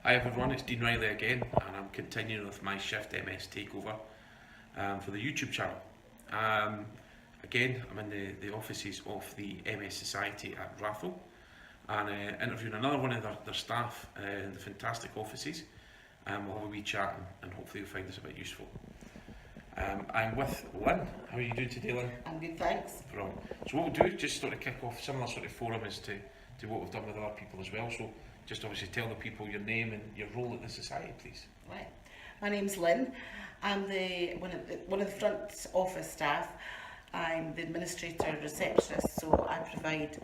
Hi everyone, it's Dean Riley again, and I'm continuing with my ShiftMS takeover for the YouTube channel. Again, I'm in the offices of the MS Society at Rathall, and interviewing another one of their staff in the fantastic offices. We'll have a wee chat and hopefully you'll find this a bit useful. I'm with Lynn. How are you doing today, Lynn? I'm good, thanks. Brilliant. So what we'll do, just sort of kick off similar sort of forum as to what we've done with other people as well. So just obviously tell the people your name and your role at the society, please. Right. My name's Lynn. I'm one of the front office staff. I'm the Administrator and Receptionist, so I provide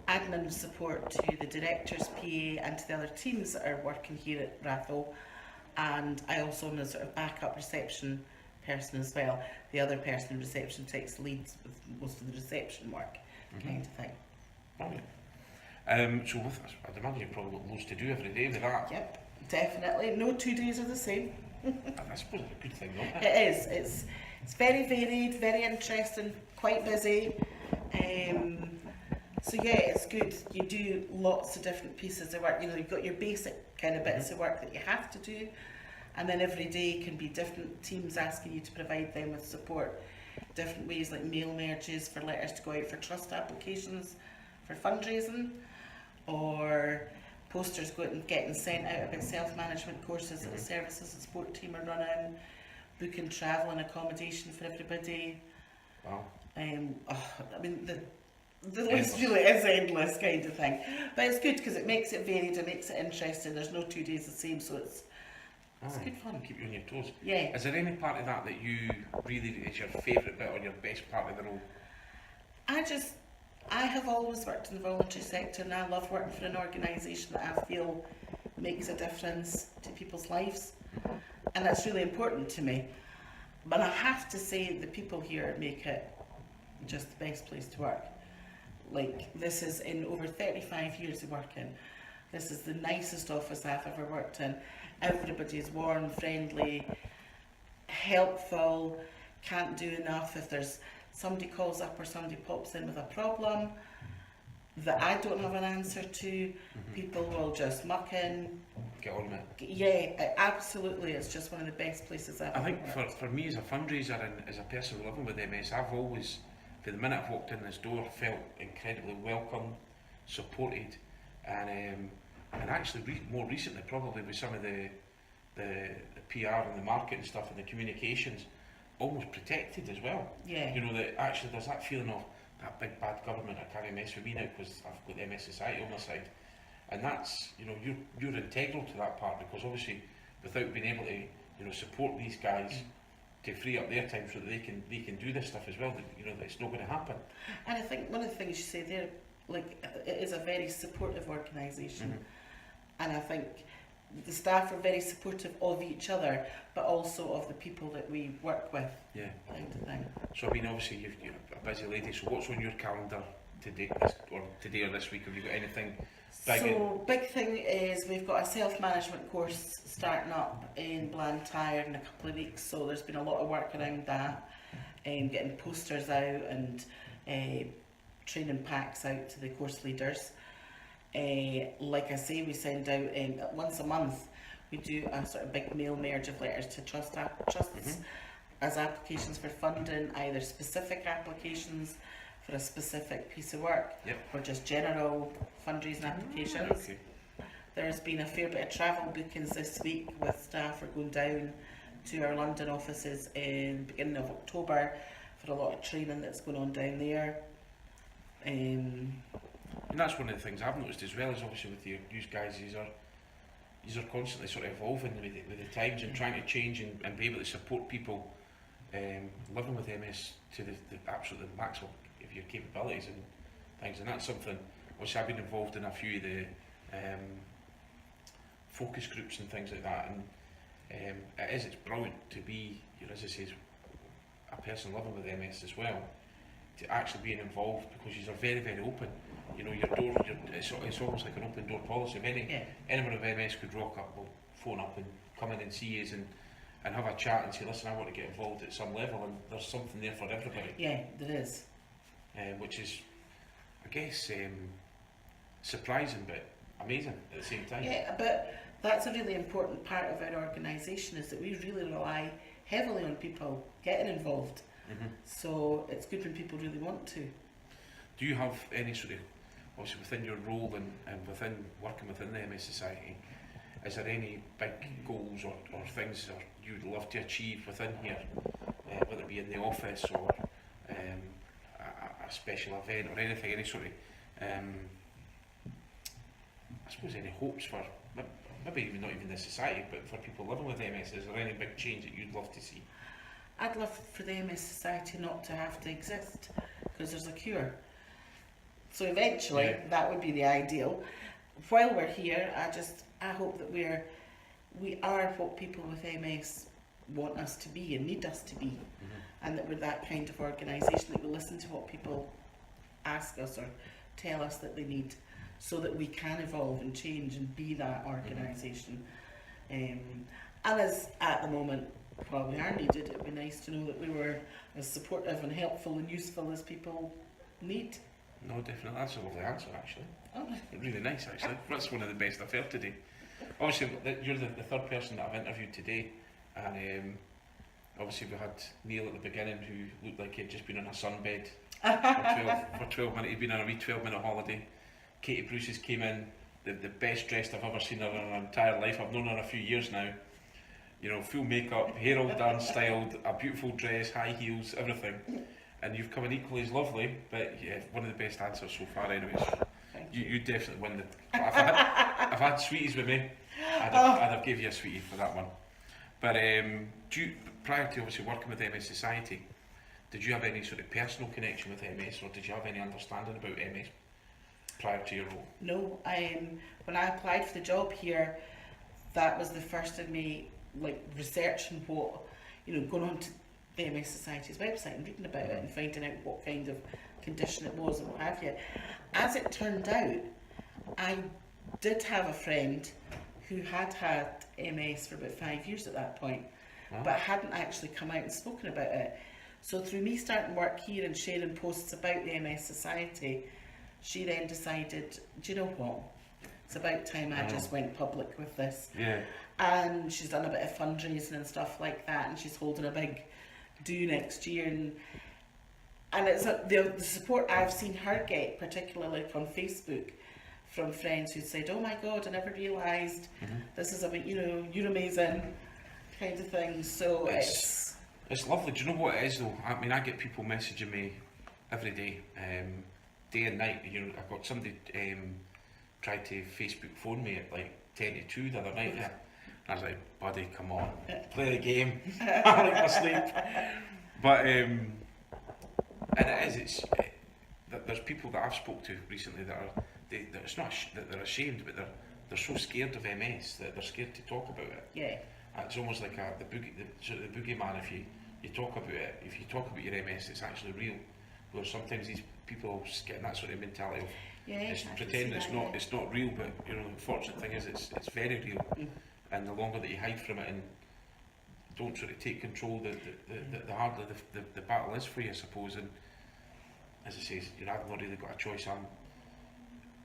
admin support to the Director's PA and to the other teams that are working here at Rathall. And I also am a sort of backup reception person as well. The other person in reception takes leads with most of the reception work, kind of thing. Brilliant. So with us, I'd imagine you've probably got loads to do every day with that. Yep, definitely. No 2 days are the same. I suppose it's a good thing, though. It is. It's very varied, very interesting, quite busy. So yeah, it's good. You do lots of different pieces of work. You know, you've got your basic kind of bits of work that you have to do, and then every day can be different teams asking you to provide them with support. Different ways like mail merges for letters to go out for trust applications, for fundraising, or posters getting sent out about self-management courses that the services and support team are running, booking travel and accommodation for everybody. Wow. I mean, the list really is endless kind of thing. But it's good because it makes it varied, it makes it interesting. There's no 2 days the same, so it's good fun. Keep you on your toes. Yeah. Is there any part of that you really is your favourite bit or your best part of the role? I have always worked in the voluntary sector, and I love working for an organisation that I feel makes a difference to people's lives, and that's really important to me. But I have to say the people here make it just the best place to work. Like, this is, in over 35 years of working, this is the nicest office I've ever worked in. Everybody's warm, friendly, helpful, can't do enough. If there's somebody calls up or somebody pops in with a problem that I don't have an answer to, people will just muck in. Get on with it. Yeah, absolutely. It's just one of the best places I've ever worked. worked. For me as a fundraiser and as a person living with MS, I've always, from the minute I've walked in this door, felt incredibly welcome, supported, and actually more recently, probably with some of the PR and the marketing stuff and the communications, almost protected as well. Yeah. You know, that actually there's that feeling of that big bad government I can't mess with me now because I've got the MS Society on my side. And that's, you know, you're integral to that part, because obviously without being able to, you know, support these guys to free up their time so that they can do this stuff as well, that, you know, that it's not going to happen. And I think one of the things you say there, like, it is a very supportive organisation, and I think the staff are very supportive of each other, but also of the people that we work with. Yeah. Kind of thing. So I mean, obviously you're a busy lady. So what's on your calendar today or this week? Have you got anything big? So big thing is we've got a self-management course starting up in Blantyre in a couple of weeks. So there's been a lot of work around that, getting posters out and training packs out to the course leaders. Like I say, we send out once a month. We do a sort of big mail merge of letters to trusts as applications for funding, either specific applications for a specific piece of work, or just general fundraising applications. Okay. There's been a fair bit of travel bookings this week, with staff are going down to our London offices in the beginning of October for a lot of training that's going on down there. And that's one of the things I've noticed as well, is obviously with you guys, these are constantly sort of evolving with the times and trying to change and be able to support people living with MS to the absolute maximum of your capabilities and things. And that's something, obviously I've been involved in a few of the focus groups and things like that, and it's brilliant to be, you know, as I say, a person living with MS as well, to actually being involved, because you're very, very open. You know, your door, it's almost like an open door policy. If anyone of MS could rock up, will phone up and come in and see you and have a chat and say, listen, I want to get involved at some level, and there's something there for everybody. Yeah, there is. Which is, I guess, surprising but amazing at the same time. Yeah, but that's a really important part of our organisation, is that we really rely heavily on people getting involved. So it's good when people really want to. Do you have any sort of, obviously within your role and within working within the MS Society, is there any big goals or things that you'd love to achieve within here, whether it be in the office or a special event or anything, any sort of, I suppose, any hopes for, maybe even not even the society, but for people living with MS? Is there any big change that you'd love to see? I'd love for the MS Society not to have to exist, because there's a cure. So eventually, that would be the ideal. While we're here, I hope that we are what people with MS want us to be and need us to be, and that we're that kind of organisation that will listen to what people ask us or tell us that they need, so that we can evolve and change and be that organisation. And as at the moment, while we are needed, it would be nice to know that we were as supportive and helpful and useful as people need. No, definitely. That's a lovely answer, actually. Oh. Really nice, actually. That's one of the best I've heard today. Obviously, you're the third person that I've interviewed today, and obviously we had Neil at the beginning, who looked like he'd just been on a sunbed for 12 minutes. He'd been on a wee 12-minute holiday. Katie Bruce's came in, the best dressed I've ever seen her in her entire life. I've known her a few years now. You know, full makeup, hair all done, styled, a beautiful dress, high heels, everything. And you've come in equally as lovely, but yeah, one of the best answers so far anyways. You definitely win the... I've had sweeties with me. I'd have gave you a sweetie for that one. But prior to obviously working with MS Society, did you have any sort of personal connection with MS, or did you have any understanding about MS prior to your role? No, when I applied for the job here, that was the first of me researching what, going on to the MS Society's website and reading about it and finding out what kind of condition it was and what have you. As it turned out, I did have a friend who had MS for about 5 years at that point, but hadn't actually come out and spoken about it. So through me starting work here and sharing posts about the MS Society, she then decided, do you know what? It's about time I just went public with this. Yeah. And she's done a bit of fundraising and stuff like that, and she's holding a big do next year, and it's the support I've seen her get, particularly on Facebook, from friends who said, "Oh my God, I never realised this is about you're amazing," kind of thing. So it's lovely. Do you know what it is though? I mean, I get people messaging me every day, day and night. I've got somebody tried to Facebook phone me at like 10 to 2 the other night. I was like, buddy, come on, play the game. I like my sleep. But and it's there's people that I've spoke to recently that are it's not that they're ashamed, but they're so scared of MS that they're scared to talk about it. Yeah. It's almost like the boogeyman. If you talk about it, if you talk about your MS, it's actually real. Where sometimes these people get that sort of mentality of pretending it's not real, but the unfortunate thing is it's very real. And the longer that you hide from it and don't sort of take control, the harder the battle is for you, I suppose. And as I say, I've not really got a choice. I'm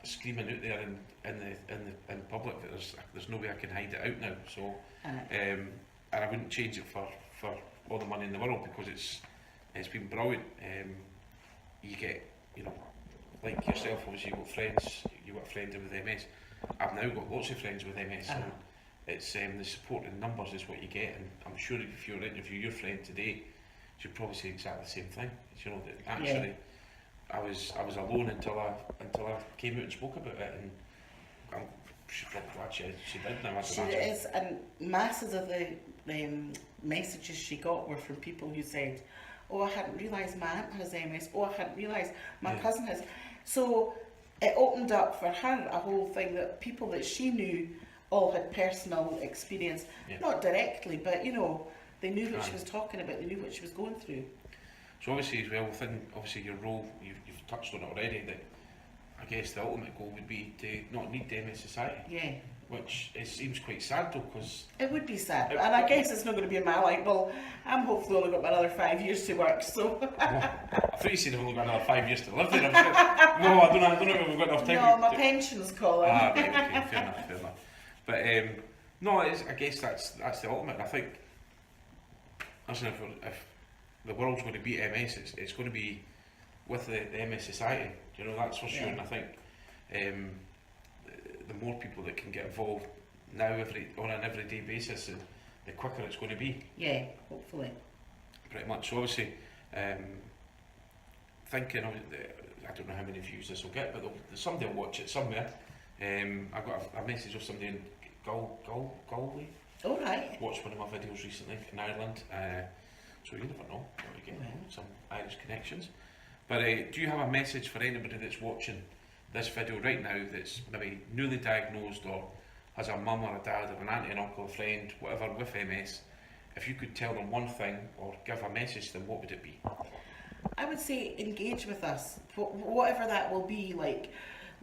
screaming out there in public that there's no way I can hide it out now. So, and I wouldn't change it for all the money in the world, because it's been brilliant. You get, like yourself, obviously you've got friends with MS. I've now got lots of friends with MS. And it's the support in numbers is what you get, and I'm sure if you were to interview your friend today, she'd probably say exactly the same thing. That actually I was alone until I came out and spoke about it, and she's probably glad she did now. She is, and masses of the messages she got were from people who said, "Oh, I hadn't realised my aunt has MS. Oh, I hadn't realised my cousin has." So it opened up for her a whole thing that people that she knew all had personal experience, not directly, but they knew what she was talking about, they knew what she was going through. So obviously as well, within your role, you've touched on it already, that I guess the ultimate goal would be to not need the MS Society. Yeah. Which it seems quite sad though, because... It would be sad, and I guess it's not going to be in my life. Well, I'm hopefully only got another 5 years to work, so... I thought you said I've only got another 5 years to live there. No, I don't know if we've got enough time. No, my pension's calling. Right, okay, fair enough. But No, I guess that's the ultimate. And I think, listen, if the world's going to beat MS, it's going to be with the MS Society. You know, that's for sure. Yeah. And I think the more people that can get involved now on an everyday basis, the quicker it's going to be. Yeah, hopefully. Pretty much. So obviously, thinking of I don't know how many views this will get, but somebody will watch it somewhere. I got a message of somebody in Galway. All right. Watched one of my videos recently in Ireland. So you never know. Again, some Irish connections. But do you have a message for anybody that's watching this video right now that's maybe newly diagnosed or has a mum or a dad or an auntie and uncle, a friend, whatever, with MS? If you could tell them one thing or give a message to them, what would it be? I would say engage with us, whatever that will be. Like,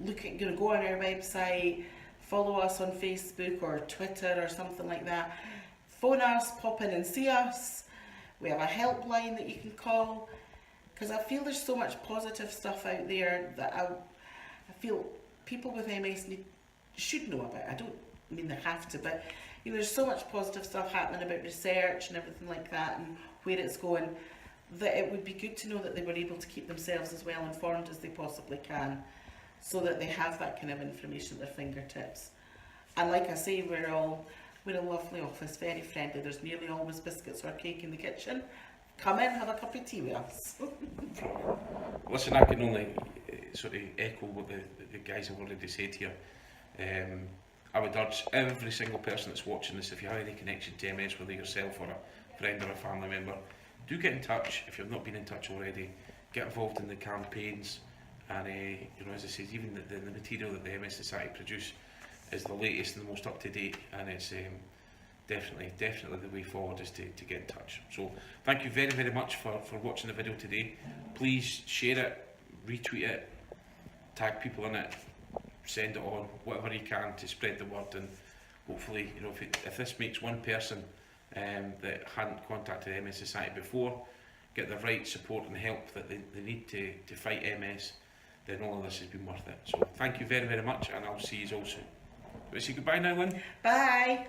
go on our website, follow us on Facebook or Twitter or something like that. Phone us, pop in and see us. We have a helpline that you can call, because I feel there's so much positive stuff out there that I feel people with MS should know about. I don't mean they have to, but you know, there's so much positive stuff happening about research and everything like that and where it's going, that it would be good to know that they were able to keep themselves as well informed as they possibly can, so that they have that kind of information at their fingertips. And like I say, we're a lovely office, very friendly. There's nearly always biscuits or cake in the kitchen. Come in, have a cup of tea with us. Listen, I can only sort of echo what the guys have already said here. I would urge every single person that's watching this, if you have any connection to MS, whether yourself or a friend or a family member, do get in touch. If you've not been in touch already, get involved in the campaigns. And you know, as I said, even the material that the MS Society produce is the latest and the most up to date, and it's definitely the way forward is to get in touch. So thank you very, very much for watching the video today. Please share it, retweet it, tag people in it, send it on, whatever you can to spread the word, and hopefully, you know, if this makes one person that hadn't contacted MS Society before get the right support and help that they need to fight MS, then all of this has been worth it. So thank you very, very much, and I'll see you all soon. Do I say goodbye now, Lynn? Bye.